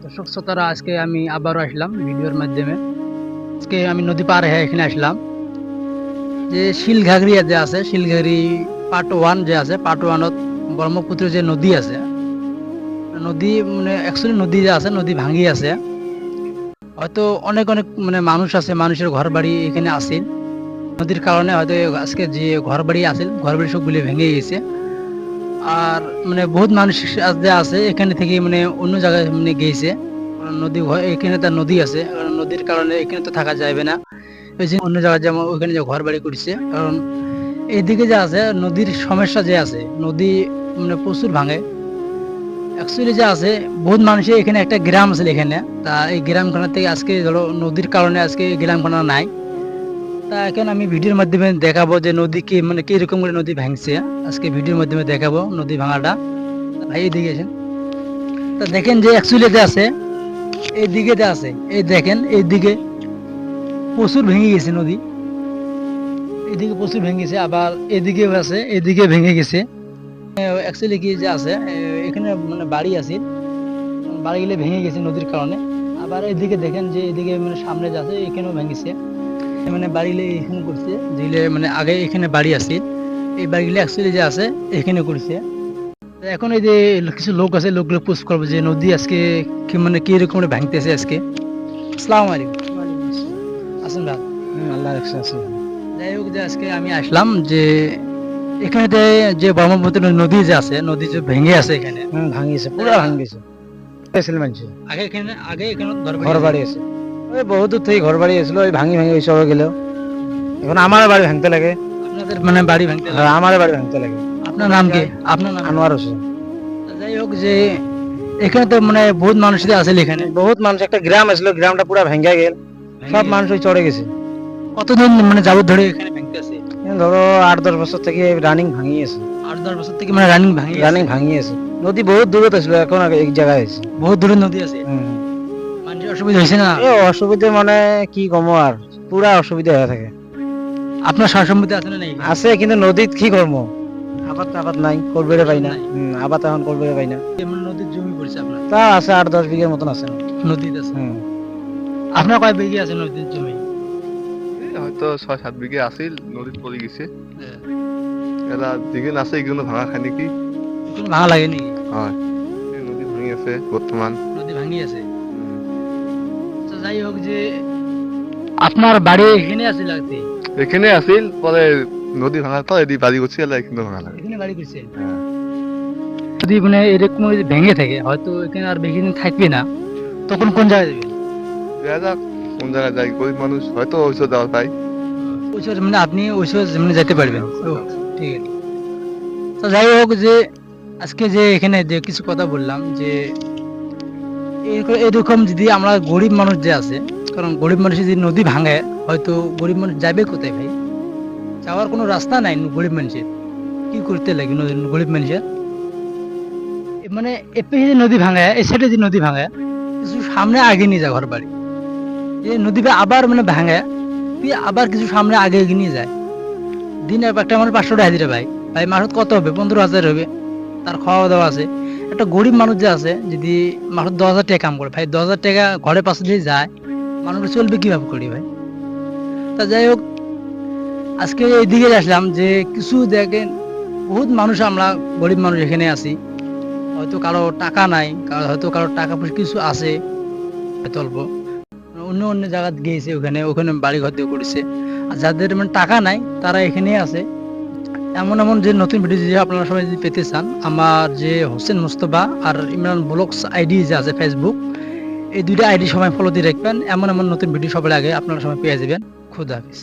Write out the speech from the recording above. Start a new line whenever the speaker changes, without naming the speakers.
দর্শক শ্রোতারা, আজকে আমি আবারও আসলাম ভিডিওর মাধ্যমে। আজকে আমি নদী পার হয়ে এখানে আসলাম, যে শিলঘাগরি যে আছে, শিলঘাগরি পার্ট 1 যে আছে, পার্ট 1 ব্রহ্মপুত্র যে নদী আছে, নদী মানে অ্যাকচুয়ালি নদী যে আছে, নদী ভাঙি আছে। হয়তো অনেক অনেক মানে মানুষ আছে, মানুষের ঘর বাড়ি এখানে আছে। নদীর কারণে হয়তো আজকে যে ঘর বাড়ি আছে, ঘর বাড়ি সবগুলি ভেঙে গেছে। আর মানে বহুত মানুষ যে আছে এখানে থেকে মানে অন্য জায়গায় মানে গেছে, কারণ এখানে তার নদী আছে, কারণ নদীর কারণে এখানে তো থাকা যাবে না। ওই যে অন্য জায়গায় যেমন ওইখানে যে ঘর বাড়ি করছে, কারণ এইদিকে যে আছে নদীর সমস্যা যে আছে, নদী মানে প্রচুর ভাঙে। অ্যাকচুয়ালি যে আছে বহুত মানুষের এখানে একটা গ্রাম আছে এখানে, তা এই গ্রামখানা থেকে আজকে ধরো নদীর কারণে আজকে এই গ্রামখানা নাই। তা এখন আমি ভিডিওর মাধ্যমে দেখাবো যে নদী কি মানে কি রকম করে নদী ভাঙছে। আজকে ভিডিওর মাধ্যমে দেখাবো নদী ভাঙাটা। ভাই এদিকে আসেন। তা দেখেন যে অ্যাকচুয়ালি যে আছে এইদিকে যে আছে, এই দেখেন এইদিকে প্রচুর ভেঙে গেছে নদী, এদিকে প্রচুর ভেঙে গেছে, আবার এদিকে আছে, এদিকে ভেঙে গেছে। অ্যাকচুয়ালি কি যে আছে এখানে মানে বাড়ি আছে, বাড়িগুলো ভেঙে গেছে নদীর কারণে। আবার এদিকে দেখেন যে এদিকে মানে সামনে যে আছে এখানেও ভেঙেছে, মানে বাড়িগুলো এখানে করছে, যেগুলো মানে আগে এখানে বাড়ি আছে, এই বাড়িগুলো অ্যাকচুয়ালি যে আছে এখানে করছে। তো এখন এই যে কিছু লোক আছে, লোকগুলো পোস্ট করবো যে নদী আজকে কি মানে কি রকম ভাঙতেছে আজকে। আসসালামু আলাইকুম। আসেন ভাই।
আল্লাহ রাখছে আছে।
যাই হোক, যে আজকে আমি আসলাম যে এখানে যে ব্রহ্মপুত্র নদী যে আছে, নদী যে ভেঙে আছে এখানে,
ভাঙিছে, পুরা ভাঙিছে। এসেছিল মানুষ,
আগে এখানে
ঘর বাড়ি আছে, ওই বহুত দূর থেকে ঘর বাড়ি এসেছিল, ওই ভাঙি ভাঙি ওই সব গেল। এখন আমার বাড়ি ভাঙতে লাগে।
আপনাদের মানে বাড়ি ভাঙতে লাগে?
হ্যাঁ, আমার বাড়ি ভাঙতে লাগে।
আপনার নাম কি? আপনার নাম?
আনোয়ার হোসেন।
যাই হোক, যে এখানে তো মানে বহুত মানুষ আছে এখানে,
বহুত মানুষ, একটা গ্রাম আসলো, গ্রামটা পুরা ভেঙে গেল, সব মানুষ ওই চড়ে গেছে।
কতদিন মানে যাবত ধরে এখানে ভাঙতে আছে?
ধরো 8-10 বছর থেকে রানিং ভাঙিয়েছে।
8-10 বছর থেকে মানে রানিং
ভাঙিয়েছে। নদী বহুত দূরে ছিল, এখন এক জায়গায় আছে,
বহুত দূরে নদী আছে। মানুষের অসুবিধা হয়েছে না?
অসুবিধা মানে কি কমো আর, পুরা অসুবিধা হয়ে থাকে।
আপনার সম্পত্তি আছে না? নাই
আছে, কিন্তু নদীত কি করবো, আবাদ নাই, করবে পাই না। আবাদ এখন করবে পাই না।
নদীর জমি পড়ছে আপনার?
তা আছে 8-10 বিঘার মতন আছে
নদীতে আছে। আপনার কয় বিঘা আছে নদীর জমি?
হয়তো 6-7 বিঘে আছিল, নদীত পড়ে গেছে। এরা যেগুলো আছে এগুলো ভাঙা খায় নাকি?
ভাঙা লাগে নাকি?
হয়, নদী ভাঙি আছে বর্তমান।
নদী ভাঙি আছে। যাই হোক, যে আপনার বাড়ি এখানে আছে লাগতে?
এখানে আছিল, পরে নদী ভাঙার পর এদিকে বাড়ি করছে, এখানে ভাঙা লাগে।
এখানে বাড়ি করছে? যদি মানে এরকম যদি ভেঙে থাকে, হয়তো এখানে আর বেশি দিন থাকবে না, তখন কোন জায়গায় যাবে?
দেখা যাক কোন জায়গায় যাই, গরিব মানুষ হয়তো ওইসব দেওয়া পাই।
ওইসব মানে আপনি ওইসব মানে যেতে পারবেন। ও, ঠিক আছে। তো যাই হোক, যে আজকে যে এখানে যে কিছু কথা বললাম, যে এরকম যদি আমরা গরিব মানুষ যে আছে, কারণ গরিব মানুষ যদি নদী ভাঙে, হয়তো গরিব মানুষ যাবে কোথায় ভাই? যাওয়ার কোনো রাস্তা নাই গরিব মানুষের। কি করতে লাগে গরিব মানুষের? মানে এপে যদি নদী ভাঙে, এই সাইডে যদি নদী ভাঙে, কিছু সামনে আগে নিয়ে যায় ঘর বাড়ি, যে নদী আবার মানে ভাঙে, আবার কিছু সামনে আগে এগিয়ে নিয়ে যায়। দিনে একটা মানুষ 500 টাকা হাজিরা ভাই, ভাই মাসত কত হবে? 15,000 হবে, তার খাওয়া দাওয়া আছে। একটা গরিব মানুষ যে আছে, যদি মাসত 10,000 টাকা কাম করে ভাই, 10,000 টাকা ঘরে পাশে দিয়ে যায়, মানুষ চলবে কিভাবে করি ভাই? তা যাই হোক, আজকে এইদিকে আসলাম যে কিছু দেখেন, বহুত মানুষ, আমরা গরিব মানুষ এখানে আছি, হয়তো কারো টাকা নাই, হয়তো কারো টাকা পয়সা কিছু আছে অল্প, অন্য অন্য জায়গা গিয়েছে, ওখানে বাড়ি ঘর দিয়ে করেছে। আর যাদের মানে টাকা নাই তারা এখানেই আছে। এমন এমন যে নতুন ভিডিও যে আপনারা সবাই যদি পেতে চান, আমার যে হোসেন মুস্তফা আর ইমরান ব্লগস আইডি যে আছে ফেসবুক, এই দুইটা আইডি সবাই ফলো দিয়ে রাখবেন। এমন এমন নতুন ভিডিও সবার আগে আপনারা সবাই পেয়ে যাবেন। খুদা হাফিজ।